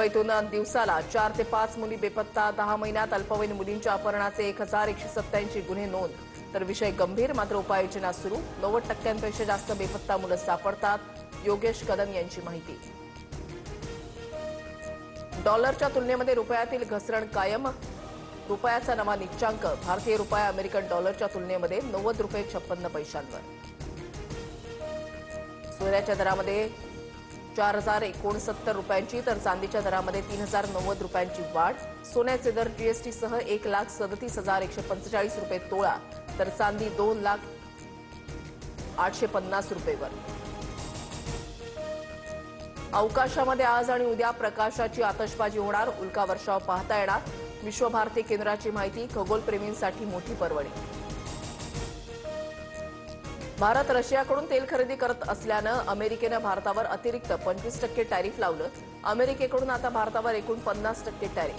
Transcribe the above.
मुंबईतून दिवसाला 4 ते 5 मुली बेपत्ता, 10 महिन्यात अल्पवयीन मुलींच्या अपहरणाचे 1187 गुन्हे नोंद. तर विषय गंभीर, मात्र उपाययोजना सुरू. 90% जास्त बेपत्ता मुलं सापडतात. योगेश कदम यांची माहिती. डॉलरच्या तुलनेमध्ये रुपयातील घसरण कायम. रुपयाचा नवा निच्चांक. भारतीय रुपया अमेरिकन डॉलरच्या तुलनेमध्ये 90 रुपये 56 पैशांवर. सोन्याच्या दरामध्ये 4069 रुपयांची तर चांदीच्या दरामध्ये 3090 रुपयांची वाढ. सोन्याचे दर जीएसटीसह 1,37,145 रुपये तोळा, तर चांदी 2,0850 रुपयेवर. अवकाशामध्ये आज आणि उद्या प्रकाशाची आतषबाजी होणार. उल्का वर्षाव पाहता येणार. विश्वभारती केंद्राची माहिती. खगोलप्रेमींसाठी मोठी पर्वणी. भारत रशियाकडून तेल खरेदी करत असल्यानं अमेरिकेनं भारतावर अतिरिक्त 25% टॅरिफ लावलं. अमेरिकेकडून आता भारतावर एकूण 50% टॅरिफ.